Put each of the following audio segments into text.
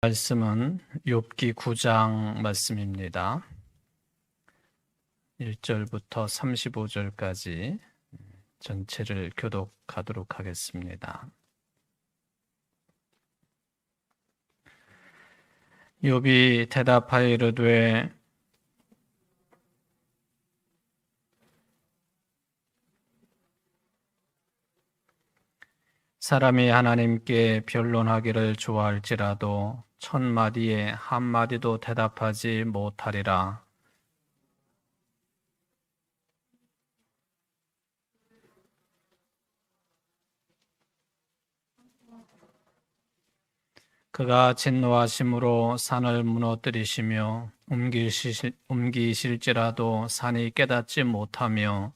말씀은 욥기 9장 말씀입니다. 1절부터 35절까지 전체를 교독하도록 하겠습니다. 욥이 대답하여 이르되 사람이 하나님께 변론하기를 좋아할지라도 1000마디에 한마디도 대답하지 못하리라. 그가 진노하심으로 산을 무너뜨리시며 옮기실지라도 산이 깨닫지 못하며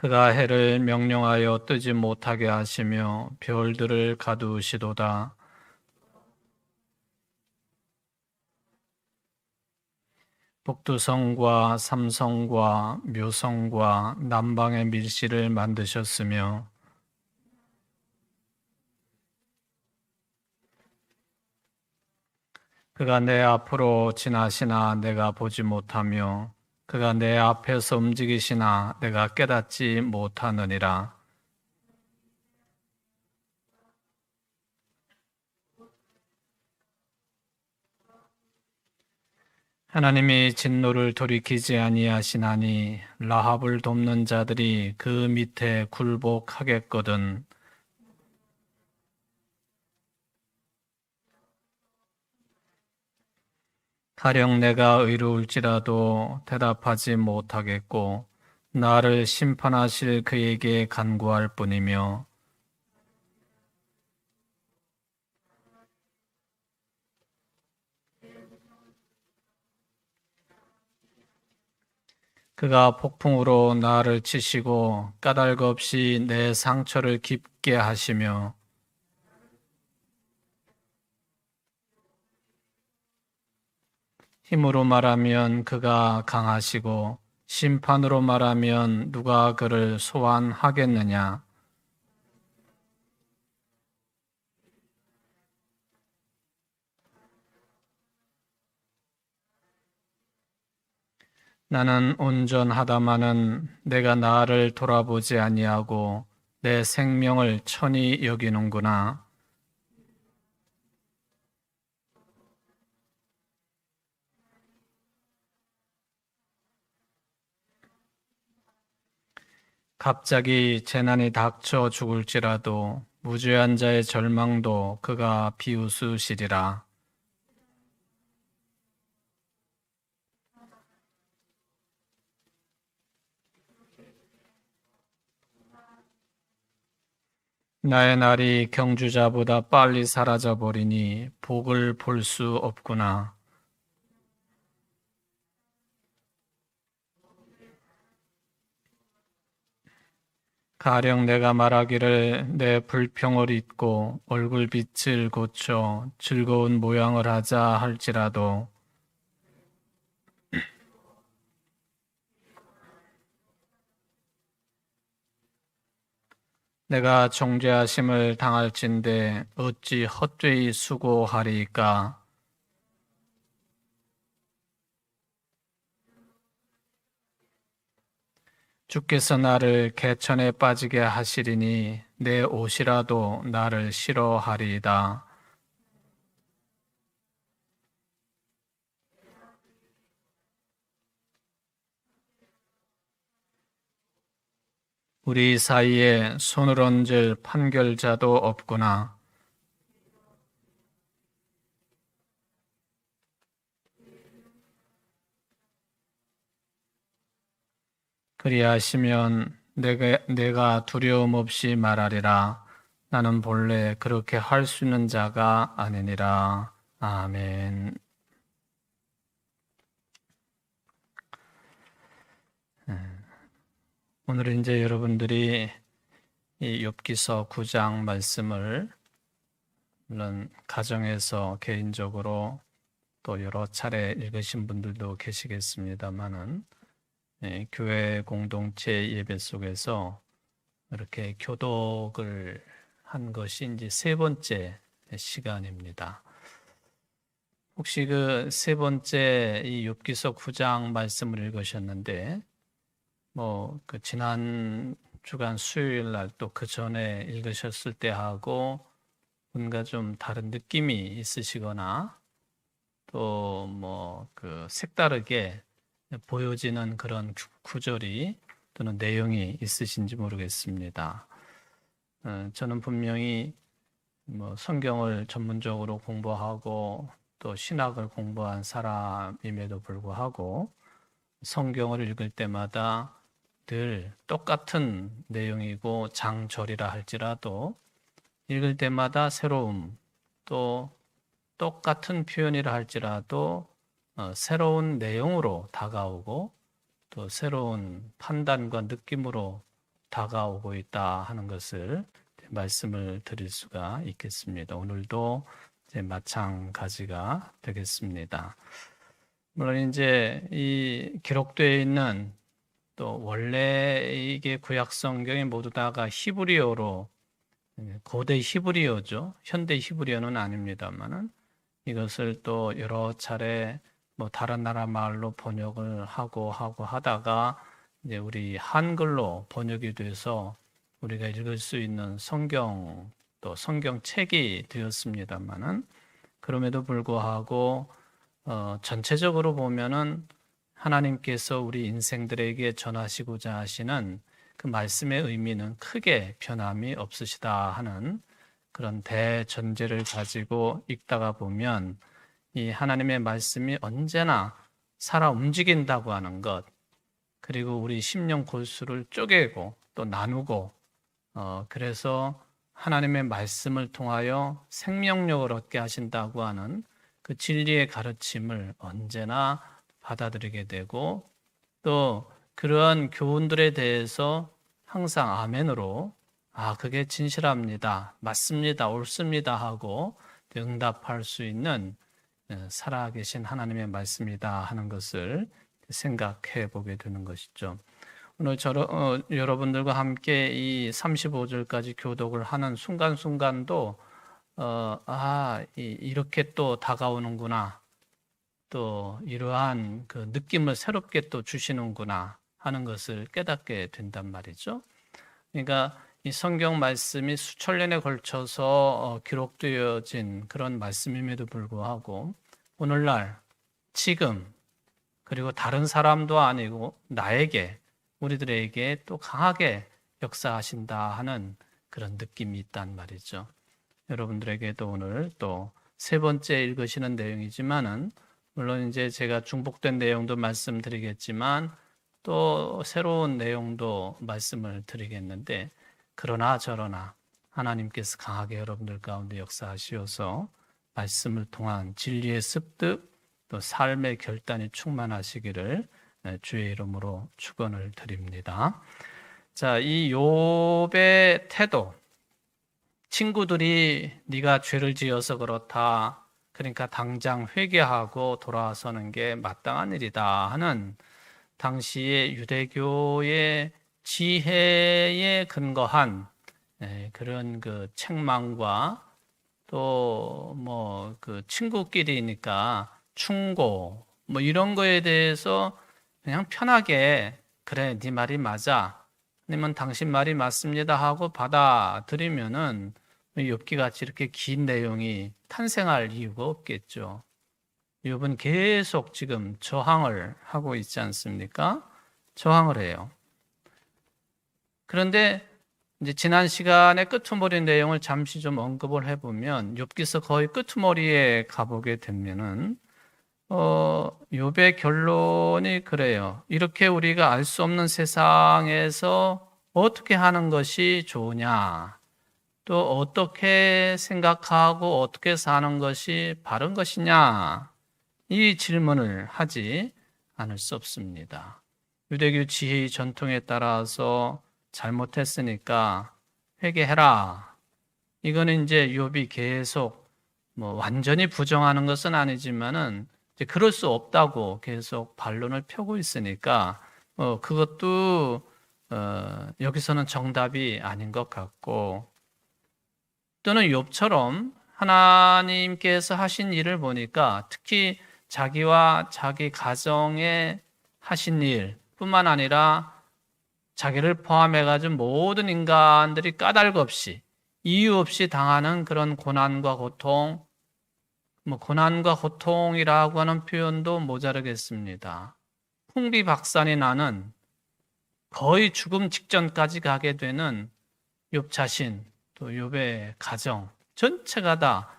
그가 해를 명령하여 뜨지 못하게 하시며 별들을 가두시도다. 북두성과 삼성과 묘성과 남방의 밀실을 만드셨으며 그가 내 앞으로 지나시나 내가 보지 못하며 그가 내 앞에서 움직이시나 내가 깨닫지 못하느니라. 하나님이 진노를 돌이키지 아니하시나니 라합을 돕는 자들이 그 밑에 굴복하겠거든. 가령 내가 의로울지라도 대답하지 못하겠고 나를 심판하실 그에게 간구할 뿐이며 그가 폭풍으로 나를 치시고 까닭 없이 내 상처를 깊게 하시며 힘으로 말하면 그가 강하시고 심판으로 말하면 누가 그를 소환하겠느냐. 나는 온전하다마는 내가 나를 돌아보지 아니하고 내 생명을 천히 여기는구나. 갑자기 재난이 닥쳐 죽을지라도 무죄한 자의 절망도 그가 비웃으시리라. 나의 날이 경주자보다 빨리 사라져 버리니 복을 볼 수 없구나. 가령 내가 말하기를 내 불평을 잊고 얼굴빛을 고쳐 즐거운 모양을 하자 할지라도 내가 정죄하심을 당할진대 어찌 헛되이 수고하리이까. 주께서 나를 개천에 빠지게 하시리니 내 옷이라도 나를 싫어하리이다. 우리 사이에 손을 얹을 판결자도 없구나. 그리하시면 내가 두려움 없이 말하리라. 나는 본래 그렇게 할 수 있는 자가 아니니라. 아멘. 오늘은 이제 여러분들이 이 욥기서 9장 말씀을 물론 가정에서 개인적으로 또 여러 차례 읽으신 분들도 계시겠습니다만은 교회 공동체 예배 속에서 이렇게 교독을 한 것이 이제 세 번째 시간입니다. 혹시 그 세 번째 이 욥기서 9장 말씀을 읽으셨는데, 그 지난 주간 수요일 날 또 그 전에 읽으셨을 때하고 뭔가 좀 다른 느낌이 있으시거나 또 그 색다르게 보여지는 그런 구절이 또는 내용이 있으신지 모르겠습니다. 저는 분명히 성경을 전문적으로 공부하고 또 신학을 공부한 사람임에도 불구하고 성경을 읽을 때마다 늘 똑같은 내용이고 장절이라 할지라도 읽을 때마다 새로움, 또 똑같은 표현이라 할지라도 새로운 내용으로 다가오고 또 새로운 판단과 느낌으로 다가오고 있다 하는 것을 말씀을 드릴 수가 있겠습니다. 오늘도 이제 마찬가지가 되겠습니다. 물론 이제 이 기록되어 있는 또 원래 이게 구약 성경이 모두 다가 히브리어로 고대 히브리어죠. 현대 히브리어는 아닙니다만은 이것을 또 여러 차례 다른 나라 말로 번역을 하고 하다가 이제 우리 한글로 번역이 돼서 우리가 읽을 수 있는 성경 또 성경책이 되었습니다만은 그럼에도 불구하고 전체적으로 보면은 하나님께서 우리 인생들에게 전하시고자 하시는 그 말씀의 의미는 크게 변함이 없으시다 하는 그런 대전제를 가지고 읽다가 보면 이 하나님의 말씀이 언제나 살아 움직인다고 하는 것, 그리고 우리 심령 골수를 쪼개고 또 나누고 그래서 하나님의 말씀을 통하여 생명력을 얻게 하신다고 하는 그 진리의 가르침을 언제나 받아들이게 되고 또 그러한 교훈들에 대해서 항상 아멘으로 그게 진실합니다, 맞습니다, 옳습니다 하고 응답할 수 있는 살아계신 하나님의 말씀이다 하는 것을 생각해 보게 되는 것이죠. 오늘 여러분들과 함께 이 35절까지 교독을 하는 순간순간도 이렇게 또 다가오는구나, 또 이러한 그 느낌을 새롭게 또 주시는구나 하는 것을 깨닫게 된단 말이죠. 그러니까 이 성경 말씀이 수천 년에 걸쳐서 기록되어진 그런 말씀임에도 불구하고 오늘날 지금 그리고 다른 사람도 아니고 나에게 우리들에게 또 강하게 역사하신다 하는 그런 느낌이 있단 말이죠. 여러분들에게도 오늘 또 세 번째 읽으시는 내용이지만은 물론 이제 제가 중복된 내용도 말씀드리겠지만 또 새로운 내용도 말씀을 드리겠는데 그러나 저러나 하나님께서 강하게 여러분들 가운데 역사하시어서 말씀을 통한 진리의 습득 또 삶의 결단이 충만하시기를 주의 이름으로 축원을 드립니다. 자, 이 욥의 태도, 친구들이 네가 죄를 지어서 그렇다, 그러니까 당장 회개하고 돌아서는 게 마땅한 일이다 하는 당시의 유대교의 지혜에 근거한 그런 그 책망과 또 그 친구끼리니까 충고 이런 거에 대해서 그냥 편하게 그래 네 말이 맞아, 아니면 당신 말이 맞습니다 하고 받아들이면은 욥기 같이 이렇게 긴 내용이 탄생할 이유가 없겠죠. 욥은 계속 지금 저항을 하고 있지 않습니까? 저항을 해요. 그런데 이제 지난 시간에 끄트머리 내용을 잠시 좀 언급을 해보면 욥기서 거의 끄트머리에 가보게 되면은 욥의 결론이 그래요. 이렇게 우리가 알 수 없는 세상에서 어떻게 하는 것이 좋으냐, 또 어떻게 생각하고 어떻게 사는 것이 바른 것이냐, 이 질문을 하지 않을 수 없습니다. 유대교 지혜의 전통에 따라서 잘못했으니까 회개해라. 이거는 이제 욥이 계속 완전히 부정하는 것은 아니지만은 이제 그럴 수 없다고 계속 반론을 펴고 있으니까 그것도 여기서는 정답이 아닌 것 같고, 또는 욥처럼 하나님께서 하신 일을 보니까 특히 자기와 자기 가정에 하신 일뿐만 아니라 자기를 포함해가지고 모든 인간들이 까닭 없이 이유 없이 당하는 그런 고난과 고통, 고난과 고통이라고 하는 표현도 모자르겠습니다. 풍비박산이 나는 거의 죽음 직전까지 가게 되는 욥 자신, 또 욥의 가정 전체가 다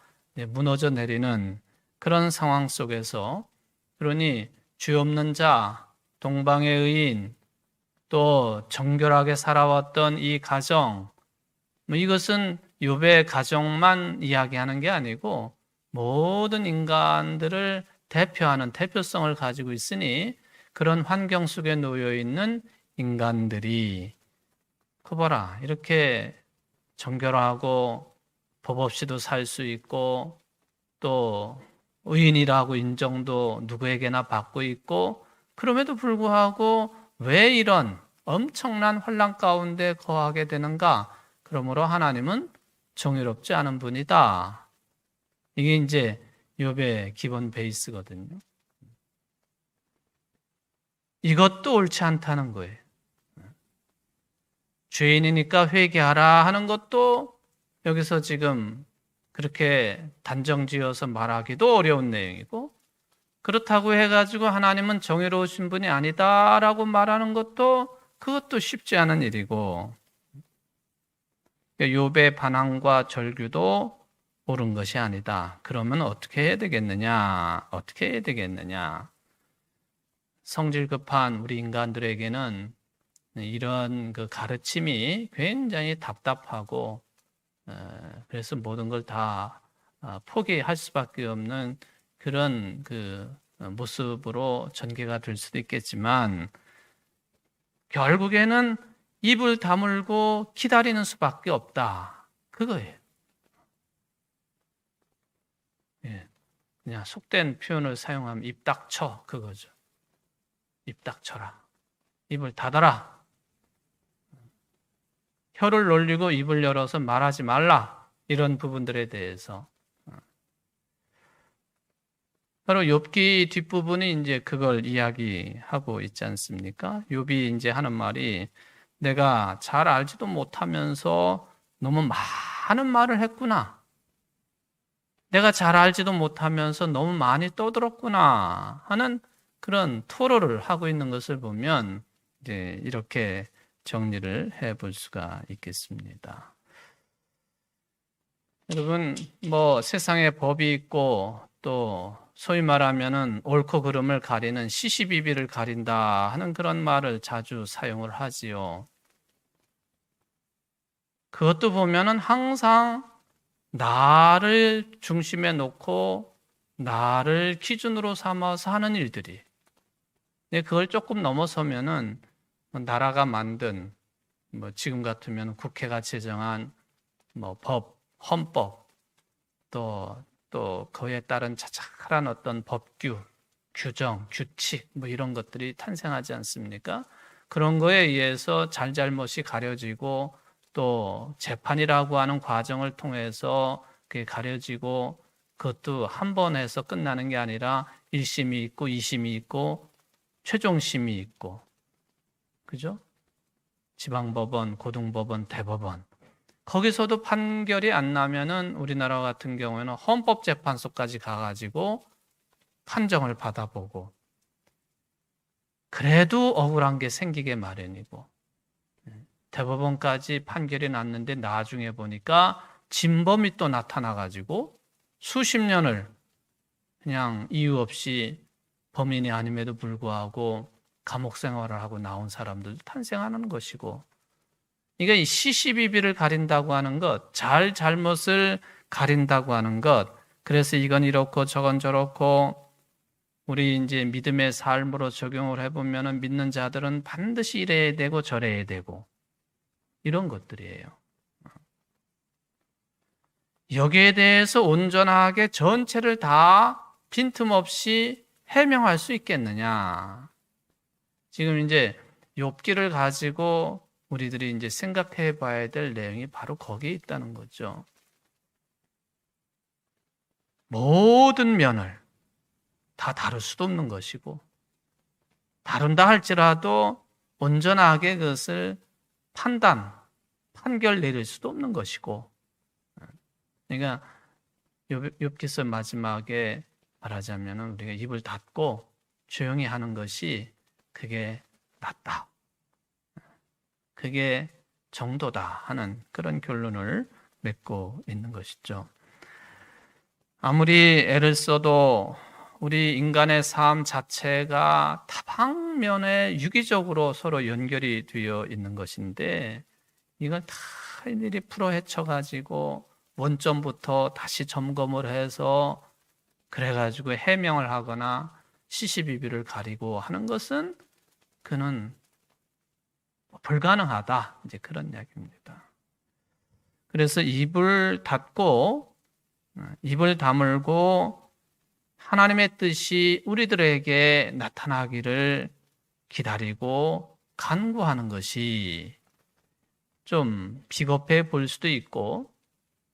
무너져 내리는 그런 상황 속에서, 그러니 죄 없는 자, 동방의 의인, 또 정결하게 살아왔던 이 가정, 이것은 욥의 가정만 이야기하는 게 아니고 모든 인간들을 대표하는 대표성을 가지고 있으니, 그런 환경 속에 놓여 있는 인간들이 커봐라, 이렇게 정결하고 법 없이도 살 수 있고 또 의인이라고 인정도 누구에게나 받고 있고, 그럼에도 불구하고 왜 이런 엄청난 혼란 가운데 거하게 되는가? 그러므로 하나님은 정의롭지 않은 분이다. 이게 이제 욥의 기본 베이스거든요. 이것도 옳지 않다는 거예요. 죄인이니까 회개하라 하는 것도 여기서 지금 그렇게 단정지어서 말하기도 어려운 내용이고, 그렇다고 해가지고 하나님은 정의로우신 분이 아니다라고 말하는 것도 그것도 쉽지 않은 일이고, 욥의 반항과 절규도 옳은 것이 아니다. 그러면 어떻게 해야 되겠느냐? 어떻게 해야 되겠느냐? 성질 급한 우리 인간들에게는 이런 그 가르침이 굉장히 답답하고, 그래서 모든 걸 다 포기할 수밖에 없는 그런 그 모습으로 전개가 될 수도 있겠지만, 결국에는 입을 다물고 기다리는 수밖에 없다. 그거예요. 예, 그냥 속된 표현을 사용하면 입 닥쳐, 그거죠. 입 닥쳐라. 입을 닫아라. 혀를 놀리고 입을 열어서 말하지 말라. 이런 부분들에 대해서. 바로 욥기 뒷부분이 이제 그걸 이야기하고 있지 않습니까? 욥이 이제 하는 말이, 내가 잘 알지도 못하면서 너무 많은 말을 했구나. 내가 잘 알지도 못하면서 너무 많이 떠들었구나 하는 그런 토로를 하고 있는 것을 보면 이제 이렇게 정리를 해볼 수가 있겠습니다. 여러분, 세상에 법이 있고 또 소위 말하면은 옳고 그름을 가리는 시시비비를 가린다 하는 그런 말을 자주 사용을 하지요. 그것도 보면은 항상 나를 중심에 놓고 나를 기준으로 삼아서 하는 일들이, 그걸 조금 넘어서면은 나라가 만든 지금 같으면 국회가 제정한 법, 헌법, 또 그에 따른 자잘한 어떤 법규, 규정, 규칙 이런 것들이 탄생하지 않습니까? 그런 거에 의해서 잘잘못이 가려지고, 또 재판이라고 하는 과정을 통해서 그게 가려지고, 그것도 한 번 해서 끝나는 게 아니라 1심이 있고 2심이 있고 최종심이 있고, 그죠? 지방법원, 고등법원, 대법원. 거기서도 판결이 안 나면은 우리나라 같은 경우에는 헌법재판소까지 가가지고 판정을 받아보고, 그래도 억울한 게 생기게 마련이고, 대법원까지 판결이 났는데 나중에 보니까 진범이 또 나타나가지고 수십 년을 그냥 이유 없이 범인이 아님에도 불구하고 감옥 생활을 하고 나온 사람들도 탄생하는 것이고, 이게 이 시시비비를 가린다고 하는 것, 잘못을 가린다고 하는 것, 그래서 이건 이렇고 저건 저렇고, 우리 이제 믿음의 삶으로 적용을 해보면은 믿는 자들은 반드시 이래야 되고 저래야 되고, 이런 것들이에요. 여기에 대해서 온전하게 전체를 다 빈틈없이 해명할 수 있겠느냐? 지금 이제 욥기를 가지고 우리들이 이제 생각해 봐야 될 내용이 바로 거기에 있다는 거죠. 모든 면을 다 다룰 수도 없는 것이고, 다룬다 할지라도 온전하게 그것을 판결 내릴 수도 없는 것이고, 그러니까 욥기서 마지막에 말하자면 우리가 입을 닫고 조용히 하는 것이 그게 낫다. 그게 정도다 하는 그런 결론을 맺고 있는 것이죠. 아무리 애를 써도 우리 인간의 삶 자체가 다방면에 유기적으로 서로 연결이 되어 있는 것인데, 이걸 다 일일이 풀어 헤쳐가지고 원점부터 다시 점검을 해서 그래가지고 해명을 하거나 시시비비를 가리고 하는 것은 그는 불가능하다. 이제 그런 이야기입니다. 그래서 입을 다물고 하나님의 뜻이 우리들에게 나타나기를 기다리고 간구하는 것이 좀 비겁해 보일 수도 있고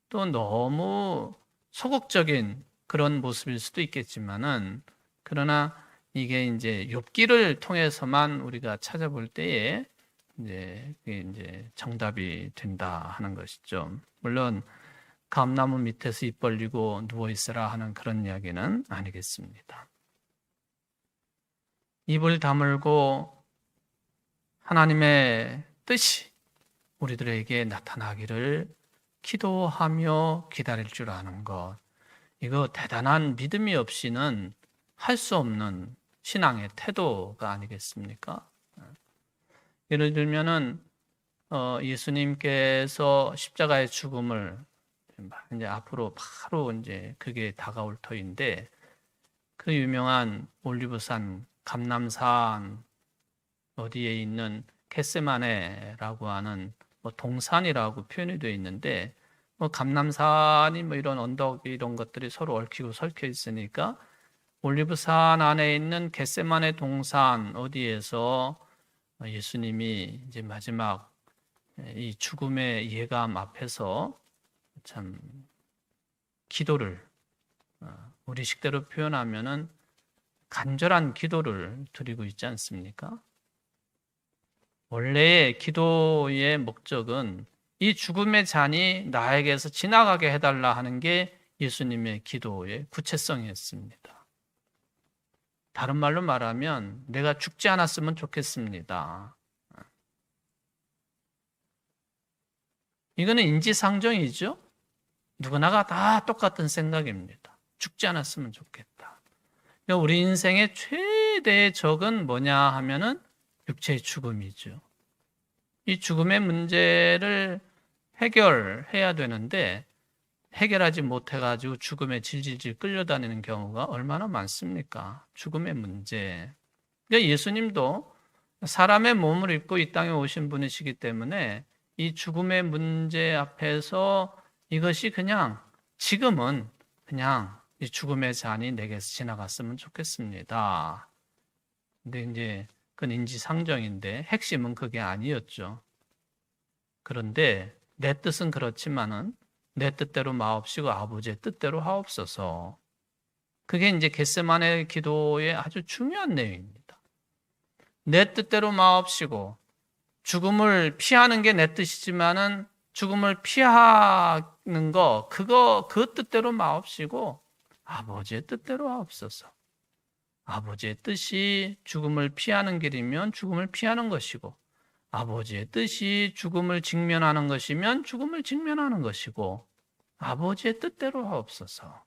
또 너무 소극적인 그런 모습일 수도 있겠지만은, 그러나 이게 이제 욥기를 통해서만 우리가 찾아볼 때에 이제 정답이 된다 하는 것이죠. 물론 감나무 밑에서 입 벌리고 누워 있으라 하는 그런 이야기는 아니겠습니다. 입을 다물고 하나님의 뜻이 우리들에게 나타나기를 기도하며 기다릴 줄 아는 것, 이거 대단한 믿음이 없이는 할 수 없는 신앙의 태도가 아니겠습니까? 예를 들면은 예수님께서 십자가의 죽음을 이제 앞으로 바로 이제 그게 다가올 터인데, 그 유명한 올리브산, 감람산 어디에 있는 겟세마네라고 하는 동산이라고 표현이 되어 있는데, 감람산이 이런 언덕 이런 것들이 서로 얽히고 설켜 있으니까 올리브산 안에 있는 겟세마네 동산 어디에서 예수님이 이제 마지막 이 죽음의 예감 앞에서 참 기도를, 우리 식대로 표현하면은 간절한 기도를 드리고 있지 않습니까? 원래의 기도의 목적은 이 죽음의 잔이 나에게서 지나가게 해달라 하는 게 예수님의 기도의 구체성이었습니다. 다른 말로 말하면 내가 죽지 않았으면 좋겠습니다. 이거는 인지상정이죠. 누구나가 다 똑같은 생각입니다. 죽지 않았으면 좋겠다. 그러니까 우리 인생의 최대의 적은 뭐냐 하면은 육체의 죽음이죠. 이 죽음의 문제를 해결해야 되는데 해결하지 못해가지고 죽음에 질질질 끌려다니는 경우가 얼마나 많습니까? 죽음의 문제. 그러니까 예수님도 사람의 몸을 입고 이 땅에 오신 분이시기 때문에 이 죽음의 문제 앞에서 이것이 그냥 지금은 그냥 이 죽음의 잔이 내게서 지나갔으면 좋겠습니다. 근데 이제 그건 인지상정인데 핵심은 그게 아니었죠. 그런데 내 뜻은 그렇지만은 내 뜻대로 마옵시고 아버지의 뜻대로 하옵소서. 그게 이제 겟세마네 기도의 아주 중요한 내용입니다. 내 뜻대로 마옵시고, 죽음을 피하는 게 내 뜻이지만은 죽음을 피하는 거, 그 뜻대로 마옵시고 아버지의 뜻대로 하옵소서. 아버지의 뜻이 죽음을 피하는 길이면 죽음을 피하는 것이고, 아버지의 뜻이 죽음을 직면하는 것이면 죽음을 직면하는 것이고, 아버지의 뜻대로 하옵소서.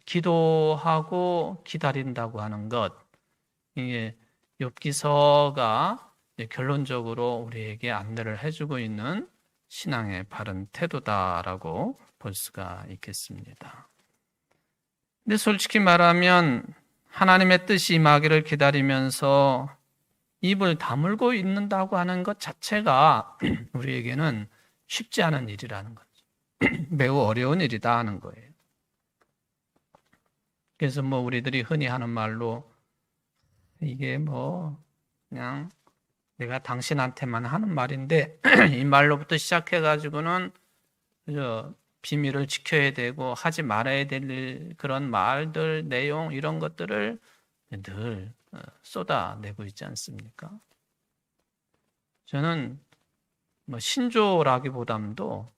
기도하고 기다린다고 하는 것, 이게 욥기서가 결론적으로 우리에게 안내를 해주고 있는 신앙의 바른 태도다라고 볼 수가 있겠습니다. 근데 솔직히 말하면 하나님의 뜻이 임하기를 기다리면서 입을 다물고 있는다고 하는 것 자체가 우리에게는 쉽지 않은 일이라는 거죠. 매우 어려운 일이다 하는 거예요. 그래서 우리들이 흔히 하는 말로 이게 그냥 내가 당신한테만 하는 말인데 이 말로부터 시작해가지고는 그저 비밀을 지켜야 되고 하지 말아야 될 그런 말들, 내용 이런 것들을 늘 쏟아내고 있지 않습니까? 저는 뭐 신조라기보담도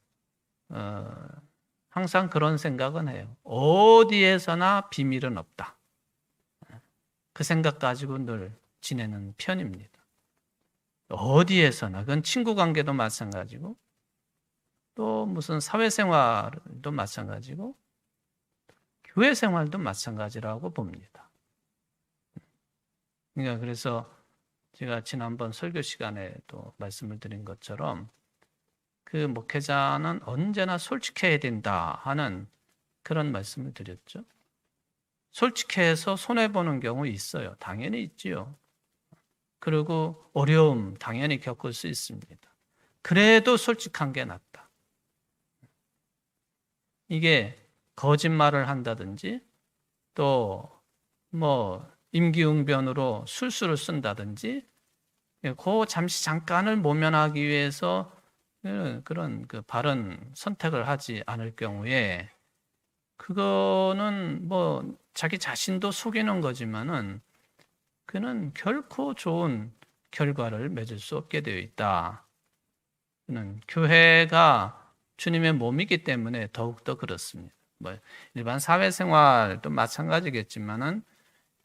항상 그런 생각은 해요. 어디에서나 비밀은 없다. 그 생각 가지고 늘 지내는 편입니다. 어디에서나, 그건 친구 관계도 마찬가지고, 또 무슨 사회생활도 마찬가지고, 교회 생활도 마찬가지라고 봅니다. 그러니까 그래서 제가 지난번 설교 시간에도 말씀을 드린 것처럼 그 목회자는 언제나 솔직해야 된다 하는 그런 말씀을 드렸죠. 솔직해서 손해보는 경우 있어요. 당연히 있지요. 그리고 어려움 당연히 겪을 수 있습니다. 그래도 솔직한 게 낫다. 이게 거짓말을 한다든지 또 뭐 임기응변으로 술수를 쓴다든지 그 잠깐을 모면하기 위해서 그런 그 바른 선택을 하지 않을 경우에 그거는 뭐 자기 자신도 속이는 거지만은 그는 결코 좋은 결과를 맺을 수 없게 되어 있다. 그는 교회가 주님의 몸이기 때문에 더욱더 그렇습니다. 뭐 일반 사회생활도 마찬가지겠지만은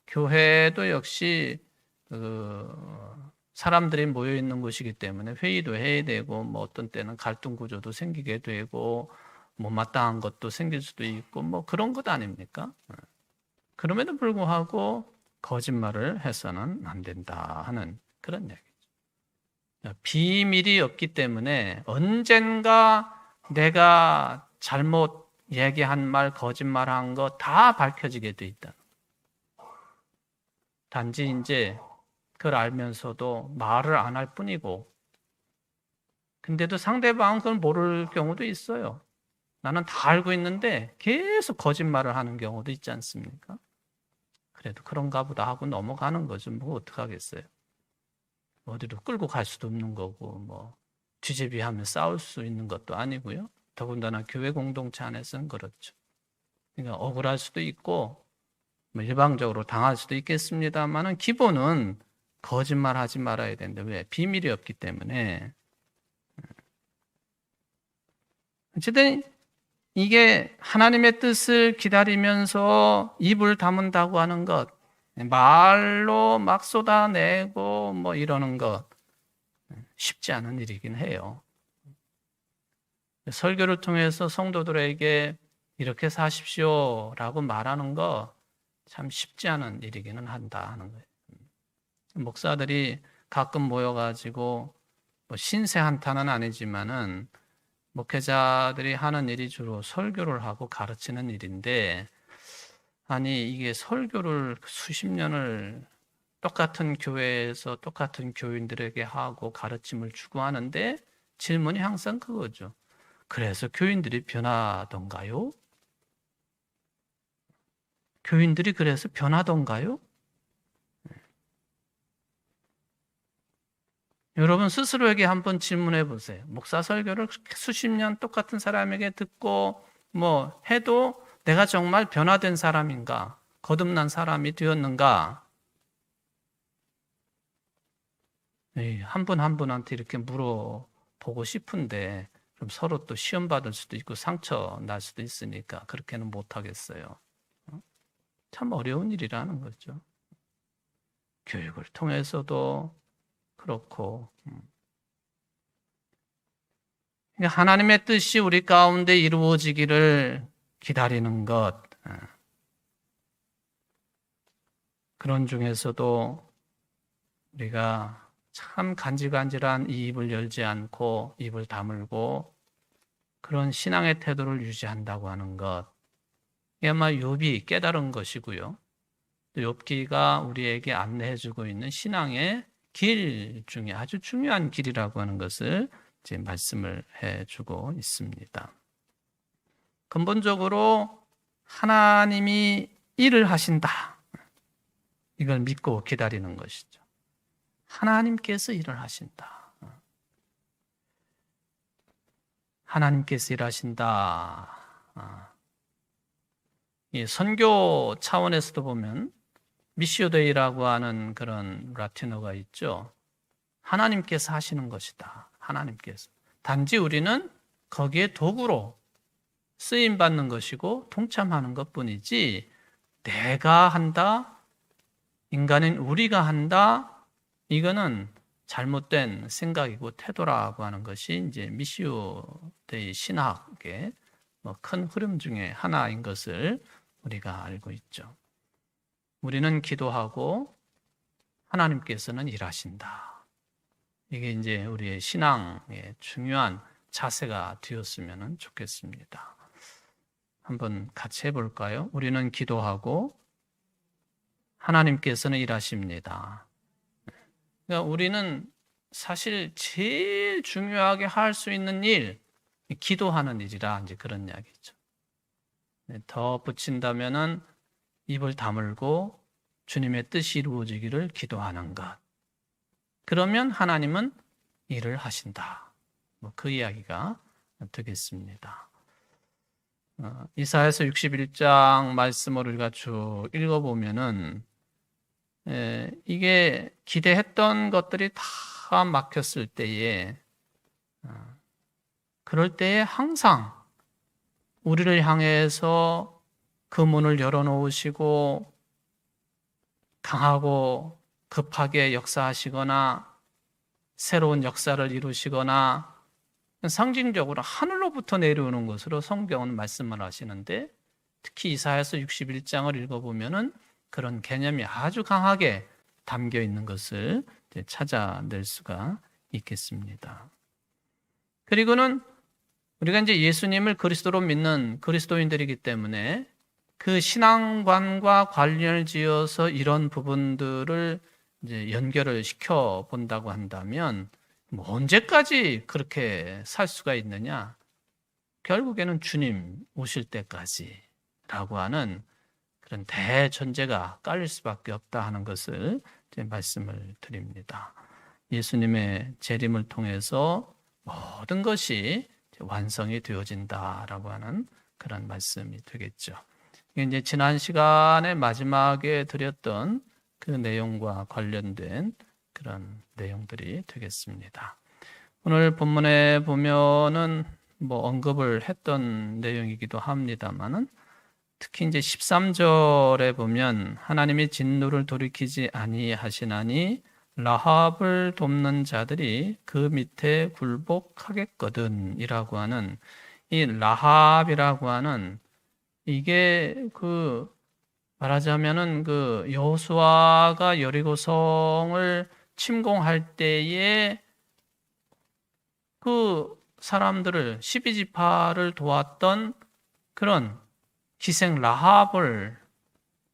교회도 역시 사람들이 모여 있는 곳이기 때문에 회의도 해야 되고 뭐 어떤 때는 갈등 구조도 생기게 되고 못마땅한 것도 생길 수도 있고 뭐 그런 것 아닙니까? 그럼에도 불구하고 거짓말을 해서는 안 된다 하는 그런 얘기죠. 비밀이 없기 때문에 언젠가 내가 잘못 얘기한 말, 거짓말한 거 다 밝혀지게 돼 있다. 단지 이제 그걸 알면서도 말을 안 할 뿐이고, 근데도 상대방은 그걸 모를 경우도 있어요. 나는 다 알고 있는데 계속 거짓말을 하는 경우도 있지 않습니까? 그래도 그런가 보다 하고 넘어가는 거죠. 뭐 어떡하겠어요. 어디로 끌고 갈 수도 없는 거고, 뭐 뒤제비하며 싸울 수 있는 것도 아니고요. 더군다나 교회 공동체 안에서는 그렇죠. 그러니까 억울할 수도 있고, 뭐 일방적으로 당할 수도 있겠습니다만은 기본은 거짓말 하지 말아야 되는데 왜? 비밀이 없기 때문에. 어쨌든 이게 하나님의 뜻을 기다리면서 입을 다문다고 하는 것, 말로 막 쏟아내고 뭐 이러는 것 쉽지 않은 일이긴 해요. 설교를 통해서 성도들에게 이렇게 사십시오라고 말하는 거 참 쉽지 않은 일이기는 한다 하는 거예요. 목사들이 가끔 모여가지고 뭐 신세 한탄은 아니지만은 목회자들이 하는 일이 주로 설교를 하고 가르치는 일인데, 아니 이게 설교를 수십 년을 똑같은 교회에서 똑같은 교인들에게 하고 가르침을 주고 하는데 질문이 항상 그거죠. 그래서 교인들이 변하던가요? 교인들이 그래서 변하던가요? 여러분 스스로에게 한번 질문해 보세요. 목사 설교를 수십 년 똑같은 사람에게 듣고 뭐 해도 내가 정말 변화된 사람인가? 거듭난 사람이 되었는가? 한 분 한 분한테 이렇게 물어보고 싶은데 그럼 서로 또 시험 받을 수도 있고 상처 날 수도 있으니까 그렇게는 못 하겠어요. 참 어려운 일이라는 거죠. 교육을 통해서도 그렇고. 그러니까 하나님의 뜻이 우리 가운데 이루어지기를 기다리는 것. 그런 중에서도 우리가 참 간질간질한 이 입을 열지 않고 입을 다물고 그런 신앙의 태도를 유지한다고 하는 것. 이게 아마 욥이 깨달은 것이고요. 또 욥기가 우리에게 안내해주고 있는 신앙의 길 중에 아주 중요한 길이라고 하는 것을 이제 말씀을 해주고 있습니다. 근본적으로 하나님이 일을 하신다. 이걸 믿고 기다리는 것이죠. 하나님께서 일을 하신다. 하나님께서 일하신다. 이 선교 차원에서도 보면 미시오 데이라고 하는 그런 라틴어가 있죠. 하나님께서 하시는 것이다. 하나님께서. 단지 우리는 거기에 도구로 쓰임 받는 것이고 동참하는 것뿐이지 내가 한다, 인간인 우리가 한다, 이거는 잘못된 생각이고 태도라고 하는 것이 이제 미시오 데이 신학의 큰 흐름 중에 하나인 것을 우리가 알고 있죠. 우리는 기도하고 하나님께서는 일하신다. 이게 이제 우리의 신앙의 중요한 자세가 되었으면 좋겠습니다. 한번 같이 해볼까요? 우리는 기도하고 하나님께서는 일하십니다. 그러니까 우리는 사실 제일 중요하게 할 수 있는 일, 기도하는 일이라 이제 그런 이야기죠. 더 붙인다면은 입을 다물고 주님의 뜻이 이루어지기를 기도하는 것. 그러면 하나님은 일을 하신다. 그 이야기가 되겠습니다. 이사야서 61장 말씀을 우리가 쭉 읽어보면은 이게 기대했던 것들이 다 막혔을 때에 그럴 때에 항상 우리를 향해서 그 문을 열어놓으시고 강하고 급하게 역사하시거나 새로운 역사를 이루시거나 상징적으로 하늘로부터 내려오는 것으로 성경은 말씀을 하시는데 특히 이사야서 61장을 읽어보면은 그런 개념이 아주 강하게 담겨 있는 것을 찾아낼 수가 있겠습니다. 그리고는 우리가 이제 예수님을 그리스도로 믿는 그리스도인들이기 때문에 그 신앙관과 관련을 지어서 이런 부분들을 이제 연결을 시켜 본다고 한다면 언제까지 그렇게 살 수가 있느냐? 결국에는 주님 오실 때까지라고 하는 그런 대전제가 깔릴 수밖에 없다 하는 것을 이제 말씀을 드립니다. 예수님의 재림을 통해서 모든 것이 완성이 되어진다라고 하는 그런 말씀이 되겠죠. 이게 이제 지난 시간에 마지막에 드렸던 그 내용과 관련된 그런 내용들이 되겠습니다. 오늘 본문에 보면은 언급을 했던 내용이기도 합니다만은 특히 이제 13절에 보면 하나님이 진노를 돌이키지 아니하시나니 라합을 돕는 자들이 그 밑에 굴복하겠거든 이라고 하는 이 라합이라고 하는 이게 말하자면은 여호수아가 여리고성을 침공할 때에 그 사람들을 12지파를 도왔던 그런 기생 라합을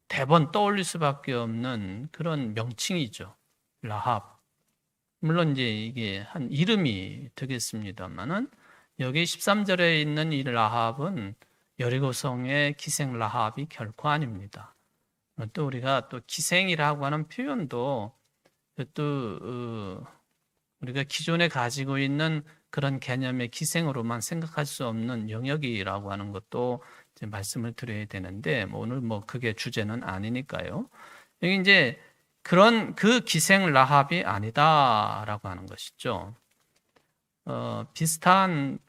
대번 떠올릴 수밖에 없는 그런 명칭이죠. 라합. 물론 이제 이게 한 이름이 되겠습니다만은 여기 13절에 있는 이 라합은 여리고성의 기생 라합이 결코 아닙니다. 또 우리가 또 기생이라고 하는 표현도 또 우리가 기존에 가지고 있는 그런 개념의 기생으로만 생각할 수 없는 영역이라고 하는 것도 이제 말씀을 드려야 되는데 오늘 그게 주제는 아니니까요. 여기 이제 그런 그 기생 라합이 아니다라고 하는 것이죠. 비슷한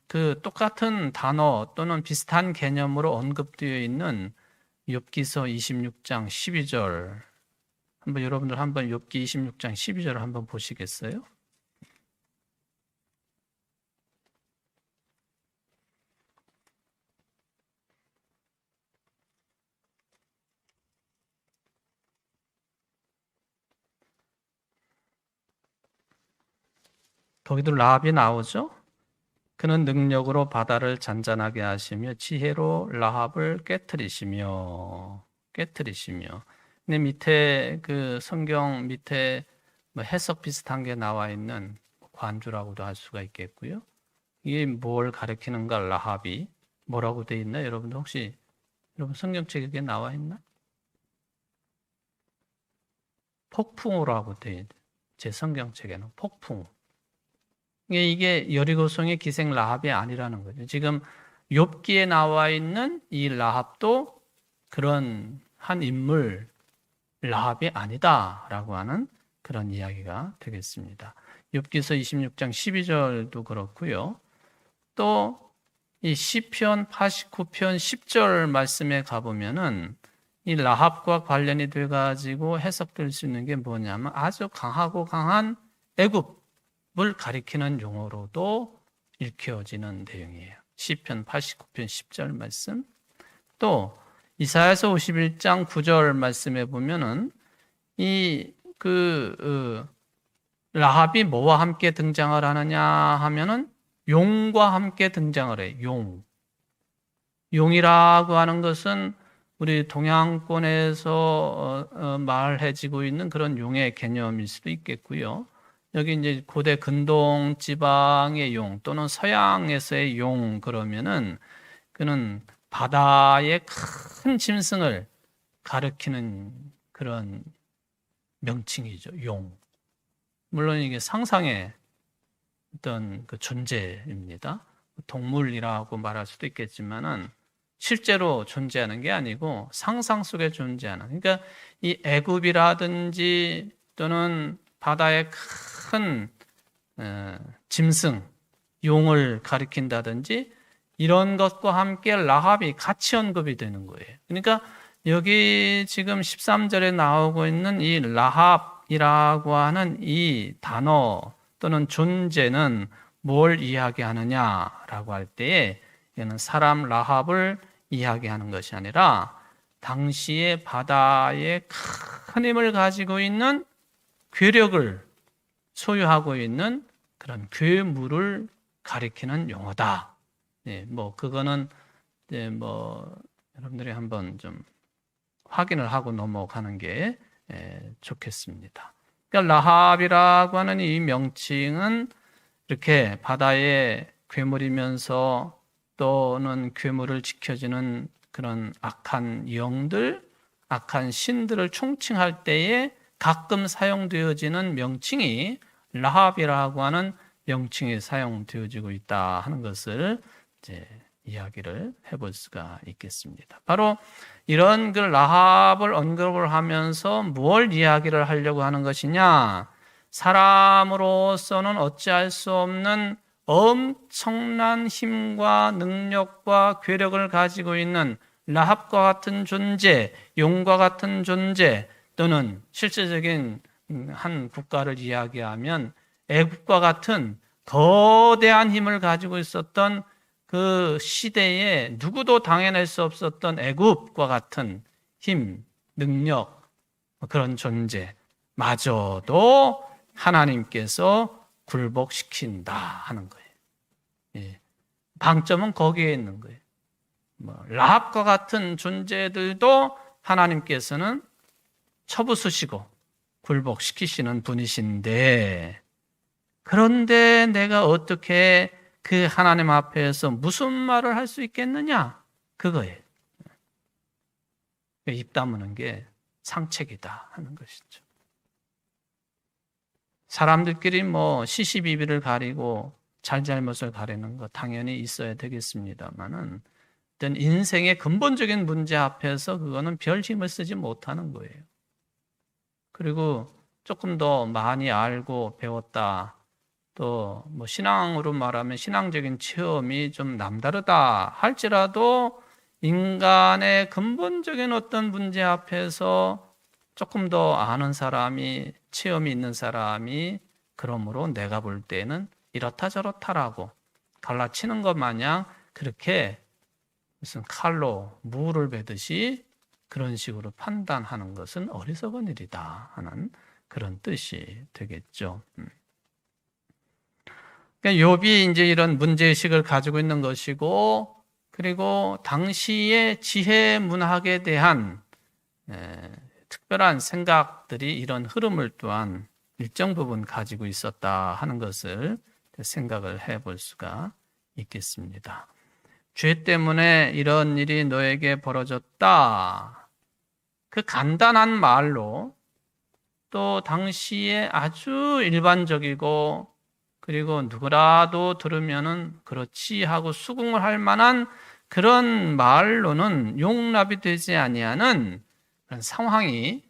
똑같은 단어 또는 비슷한 개념으로 언급되어 있는 욥기서 26장 12절 여러분들 한번 욥기 26장 12절을 한번 보시겠어요? 거기도 라합이 나오죠? 그는 능력으로 바다를 잔잔하게 하시며 지혜로 라합을 깨트리시며. 근데 밑에 그 성경 밑에 해석 비슷한 게 나와 있는 관주라고도 할 수가 있겠고요. 이게 뭘 가리키는가 라합이 뭐라고 돼 있나? 여러분들 혹시 여러분 성경책에 나와 있나? 폭풍우라고 돼 있는 제 성경책에는 폭풍. 이게 여리고성의 기생 라합이 아니라는 거죠. 지금 욥기에 나와 있는 이 라합도 그런 한 인물 라합이 아니다라고 하는 그런 이야기가 되겠습니다. 욥기서 26장 12절도 그렇고요. 또 이 시편 89편 10절 말씀에 가보면은 이 라합과 관련이 돼 가지고 해석될 수 있는 게 뭐냐면 아주 강하고 강한 애굽을 가리키는 용어로도 읽혀지는 내용이에요. 시편 89편 10절 말씀. 또 이사야서 51장 9절 말씀에 보면은 라합이 뭐와 함께 등장을 하느냐 하면은 용과 함께 등장을 해요. 용이라고 하는 것은 우리 동양권에서 말해지고 있는 그런 용의 개념일 수도 있겠고요. 여기 이제 고대 근동 지방의 용 또는 서양에서의 용 그러면은 그는 바다의 큰 짐승을 가리키는 그런 명칭이죠. 용. 물론 이게 상상의 어떤 그 존재입니다. 동물이라고 말할 수도 있겠지만은 실제로 존재하는 게 아니고 상상 속에 존재하는. 그러니까 이 애굽이라든지 또는 바다의 큰 짐승, 용을 가리킨다든지 이런 것과 함께 라합이 같이 언급이 되는 거예요. 그러니까 여기 지금 13절에 나오고 있는 이 라합이라고 하는 이 단어 또는 존재는 뭘 이야기하느냐라고 할 때에 이는 사람 라합을 이야기하는 것이 아니라 당시의 바다에 큰 힘을 가지고 있는 괴력을 소유하고 있는 그런 괴물을 가리키는 용어다. 네, 그거는 여러분들이 한번 좀 확인을 하고 넘어가는 게 좋겠습니다. 그러니까 라합이라고 하는 이 명칭은 이렇게 바다의 괴물이면서 또는 괴물을 지켜주는 그런 악한 영들, 악한 신들을 총칭할 때에 가끔 사용되어지는 명칭이 라합이라고 하는 명칭이 사용되어지고 있다 하는 것을 이제 이야기를 해볼 수가 있겠습니다. 바로 이런 그 라합을 언급을 하면서 무엇을 이야기를 하려고 하는 것이냐? 사람으로서는 어찌할 수 없는 엄청난 힘과 능력과 괴력을 가지고 있는 라합과 같은 존재, 용과 같은 존재 또는 실제적인 한 국가를 이야기하면 애국과 같은 거대한 힘을 가지고 있었던 그 시대에 누구도 당해낼 수 없었던 애굽과 같은 힘, 능력, 그런 존재마저도 하나님께서 굴복시킨다 하는 거예요. 예. 방점은 거기에 있는 거예요. 라합과 같은 존재들도 하나님께서는 쳐부수시고 굴복시키시는 분이신데, 그런데 내가 어떻게 그 하나님 앞에서 무슨 말을 할 수 있겠느냐? 그거예요. 입 다무는 게 상책이다 하는 것이죠. 사람들끼리 시시비비를 가리고 잘잘못을 가리는 거 당연히 있어야 되겠습니다만은 어떤 인생의 근본적인 문제 앞에서 그거는 별 힘을 쓰지 못하는 거예요. 그리고 조금 더 많이 알고 배웠다. 또 신앙으로 말하면 신앙적인 체험이 좀 남다르다 할지라도 인간의 근본적인 어떤 문제 앞에서 조금 더 아는 사람이, 체험이 있는 사람이 그러므로 내가 볼 때는 이렇다 저렇다라고 갈라치는 것 마냥 그렇게 무슨 칼로 무를 베듯이 그런 식으로 판단하는 것은 어리석은 일이다 하는 그런 뜻이 되겠죠. 그러니까 욥이 이제 이런 문제의식을 가지고 있는 것이고, 그리고 당시의 지혜 문학에 대한 특별한 생각들이 이런 흐름을 또한 일정 부분 가지고 있었다 하는 것을 생각을 해볼 수가 있겠습니다. 죄 때문에 이런 일이 너에게 벌어졌다. 그 간단한 말로 또 당시에 아주 일반적이고 그리고 누구라도 들으면은 그렇지 하고 수긍을 할 만한 그런 말로는 용납이 되지 아니하는 그런 상황이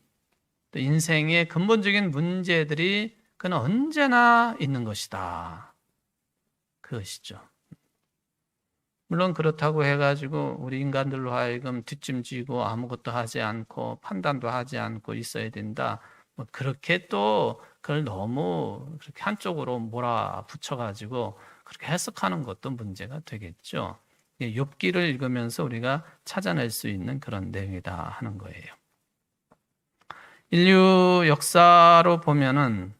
또 인생의 근본적인 문제들이 그는 언제나 있는 것이다. 그것이죠. 물론 그렇다고 해가지고 우리 인간들로 하여금 뒷짐지고 아무것도 하지 않고 판단도 하지 않고 있어야 된다. 뭐 그렇게 또 그걸 너무 그렇게 한쪽으로 몰아붙여가지고 그렇게 해석하는 것도 문제가 되겠죠. 욥기를 읽으면서 우리가 찾아낼 수 있는 그런 내용이다 하는 거예요. 인류 역사로 보면은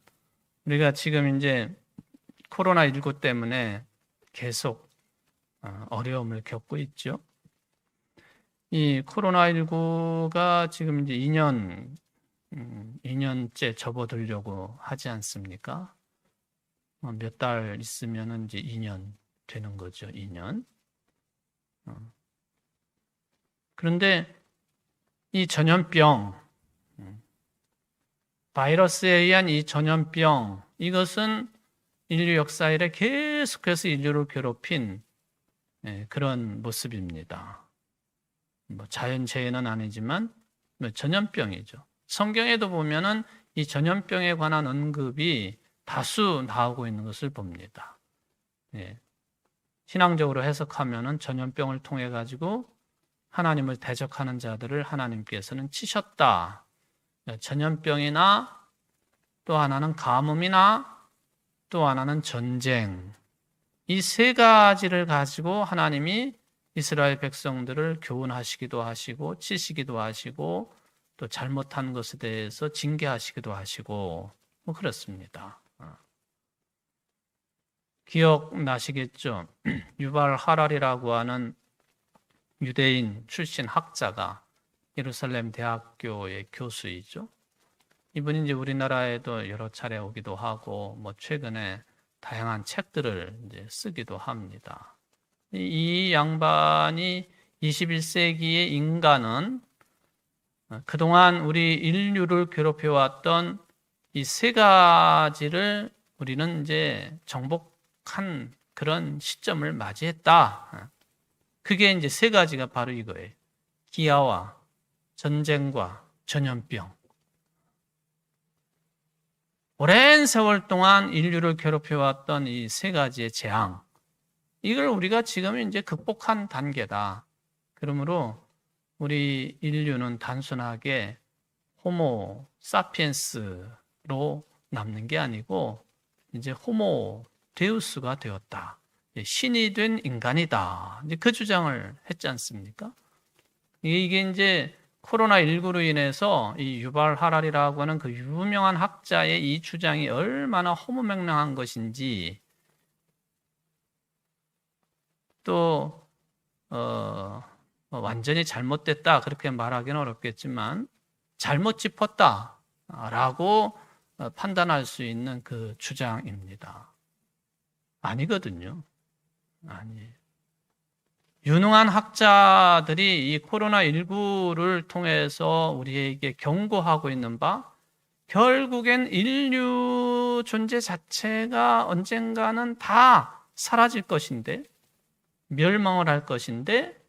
우리가 지금 이제 코로나19 때문에 계속 어려움을 겪고 있죠. 이 코로나19가 지금 이제 2년째 접어들려고 하지 않습니까? 몇 달 있으면은 이제 2년 되는 거죠. 2년. 그런데 이 전염병, 바이러스에 의한 이 전염병, 이것은 인류 역사 이래 계속해서 인류를 괴롭힌 그런 모습입니다. 뭐 자연재해는 아니지만 전염병이죠. 성경에도 보면은 이 전염병에 관한 언급이 다수 나오고 있는 것을 봅니다. 신앙적으로 해석하면은 전염병을 통해 가지고 하나님을 대적하는 자들을 하나님께서는 치셨다. 전염병이나 또 하나는 가뭄이나 또 하나는 전쟁. 이 세 가지를 가지고 하나님이 이스라엘 백성들을 교훈하시기도 하시고 치시기도 하시고 또 잘못한 것에 대해서 징계하시기도 하시고 뭐 그렇습니다. 기억나시겠죠? 유발 하랄이라고 하는 유대인 출신 학자가 예루살렘 대학교의 교수이죠. 이분이 이제 우리나라에도 여러 차례 오기도 하고 뭐 최근에 다양한 책들을 이제 쓰기도 합니다. 이 양반이 21세기의 인간은 그동안 우리 인류를 괴롭혀왔던 이 세 가지를 우리는 이제 정복한 그런 시점을 맞이했다. 그게 이제 세 가지가 바로 이거예요. 기아와 전쟁과 전염병. 오랜 세월 동안 인류를 괴롭혀왔던 이 세 가지의 재앙. 이걸 우리가 지금 이제 극복한 단계다. 그러므로 우리 인류는 단순하게 호모 사피엔스로 남는 게 아니고 이제 호모 데우스가 되었다. 신이 된 인간이다. 이제 그 주장을 했지 않습니까? 이게 이제 코로나19로 인해서 이 유발 하랄이라고 하는 그 유명한 학자의 이 주장이 얼마나 허무맹랑한 것인지 또 완전히 잘못됐다 그렇게 말하기는 어렵겠지만 잘못 짚었다라고 판단할 수 있는 그 주장입니다. 아니거든요. 아니에요. 유능한 학자들이 이 코로나19를 통해서 우리에게 경고하고 있는 바 결국엔 인류 존재 자체가 언젠가는 다 사라질 것인데 멸망을 할 것인데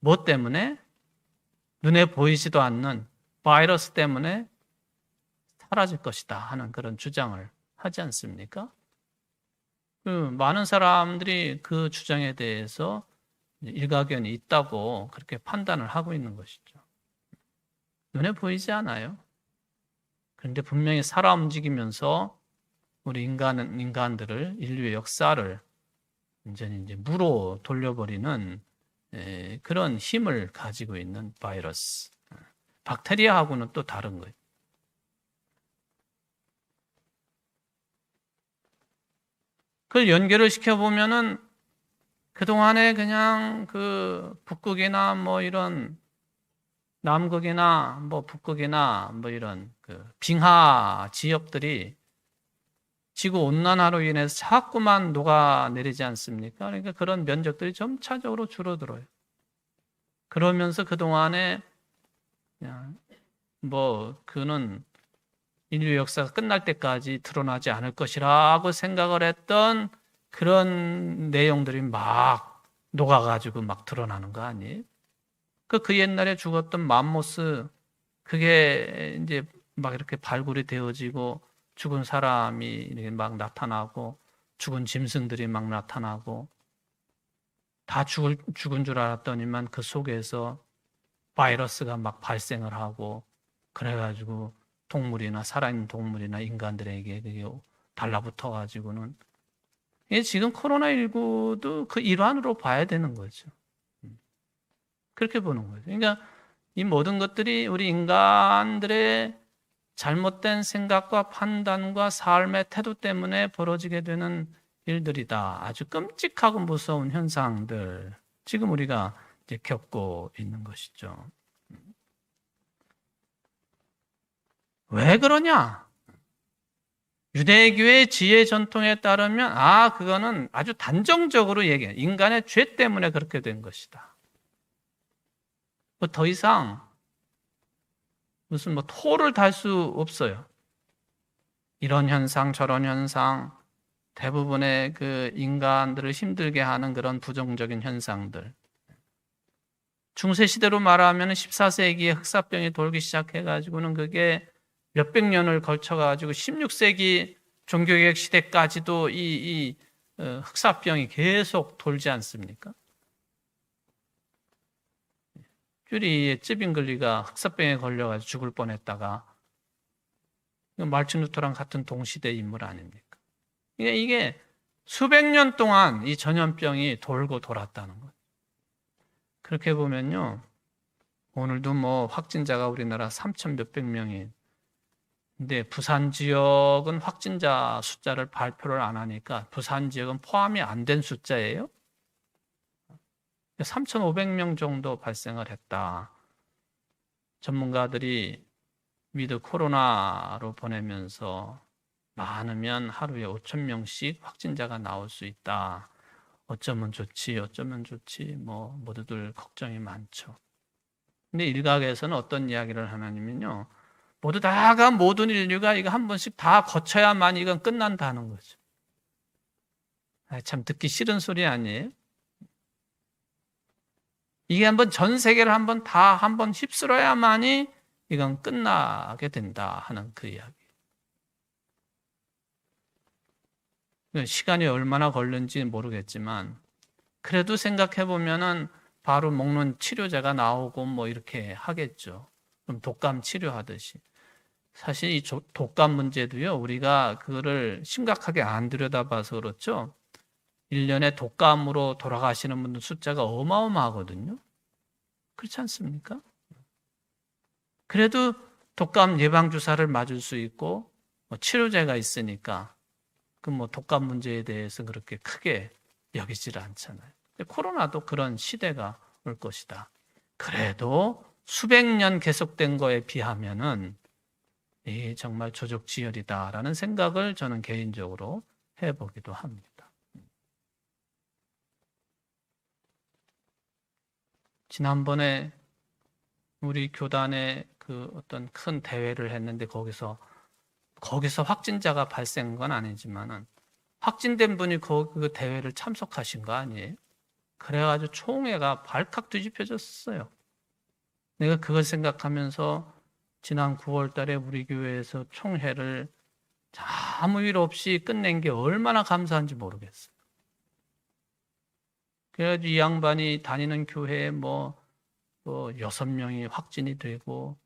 뭐 때문에? 눈에 보이지도 않는 바이러스 때문에 사라질 것이다 하는 그런 주장을 하지 않습니까? 많은 사람들이 그 주장에 대해서 일가견이 있다고 그렇게 판단을 하고 있는 것이죠. 눈에 보이지 않아요. 그런데 분명히 살아 움직이면서 우리 인간들을 인류의 역사를 완전히 이제 무로 돌려버리는 그런 힘을 가지고 있는 바이러스. 박테리아하고는 또 다른 거예요. 그걸 연결을 시켜보면은 그동안에 그냥 그 북극이나 뭐 이런 남극이나 뭐 북극이나 뭐 이런 그 빙하 지역들이 지구 온난화로 인해서 자꾸만 녹아내리지 않습니까? 그러니까 그런 면적들이 점차적으로 줄어들어요. 그러면서 그동안에 그냥 뭐 그는 인류 역사가 끝날 때까지 드러나지 않을 것이라고 생각을 했던 그런 내용들이 막 녹아가지고 막 드러나는 거 아니에요? 그 옛날에 죽었던 맘모스, 그게 이제 막 이렇게 발굴이 되어지고 죽은 사람이 이렇게 막 나타나고 죽은 짐승들이 막 나타나고 다 죽은 줄 알았더니만 그 속에서 바이러스가 막 발생을 하고 그래가지고 동물이나 살아있는 동물이나 인간들에게 그게 달라붙어 가지고는 이게 지금 코로나19도 그 일환으로 봐야 되는 거죠. 그렇게 보는 거죠. 그러니까 이 모든 것들이 우리 인간들의 잘못된 생각과 판단과 삶의 태도 때문에 벌어지게 되는 일들이다. 아주 끔찍하고 무서운 현상들. 지금 우리가 이제 겪고 있는 것이죠. 왜 그러냐? 유대교의 지혜 전통에 따르면 그거는 아주 단정적으로 얘기해. 인간의 죄 때문에 그렇게 된 것이다. 뭐 더 이상 무슨 뭐 토를 달 수 없어요. 이런 현상 저런 현상 대부분의 그 인간들을 힘들게 하는 그런 부정적인 현상들. 중세 시대로 말하면 14세기에 흑사병이 돌기 시작해 가지고는 그게 몇백 년을 걸쳐 가지고 16세기 종교개혁 시대까지도 이 흑사병이 계속 돌지 않습니까? 쭈리의 쯔빙글리가 흑사병에 걸려가지고 죽을 뻔했다가 말틴 루터랑 같은 동시대 인물 아닙니까? 이게 수백 년 동안 이 전염병이 돌고 돌았다는 거예요. 그렇게 보면요, 오늘도 뭐 확진자가 우리나라 3천 몇백 명이. 근데 부산 지역은 확진자 숫자를 발표를 안 하니까 부산 지역은 포함이 안 된 숫자예요. 3,500명 정도 발생을 했다. 전문가들이 위드 코로나로 보내면서 많으면 하루에 5,000명씩 확진자가 나올 수 있다. 어쩌면 좋지, 어쩌면 좋지, 뭐 모두들 걱정이 많죠. 근데 일각에서는 어떤 이야기를 하냐면요, 모든 인류가 이거 한 번씩 다 거쳐야만 이건 끝난다는 거죠. 참 듣기 싫은 소리 아니에요? 이게 한번 전 세계를 한번 휩쓸어야만이 이건 끝나게 된다 하는 그 이야기. 시간이 얼마나 걸는지 모르겠지만 그래도 생각해 보면은 바로 먹는 치료제가 나오고 뭐 이렇게 하겠죠. 그럼 독감 치료하듯이. 사실 이 독감 문제도요, 우리가 그거를 심각하게 안 들여다봐서 그렇죠. 1년에 독감으로 돌아가시는 분들 숫자가 어마어마하거든요. 그렇지 않습니까? 그래도 독감 예방주사를 맞을 수 있고 뭐 치료제가 있으니까 그 뭐 독감 문제에 대해서 그렇게 크게 여기지를 않잖아요. 코로나도 그런 시대가 올 것이다. 그래도 수백 년 계속된 거에 비하면은 이 정말 조족지혈이다라는 생각을 저는 개인적으로 해보기도 합니다. 지난번에 우리 교단에 그 어떤 큰 대회를 했는데 거기서 확진자가 발생한 건 아니지만은 확진된 분이 그 대회를 참석하신 거 아니에요? 그래가지고 총회가 발칵 뒤집혀졌어요. 내가 그걸 생각하면서 지난 9월 달에 우리 교회에서 총회를 아무 일 없이 끝낸 게 얼마나 감사한지 모르겠어요. 그래가지고 이 양반이 다니는 교회에 뭐 6명이 확진이 되고,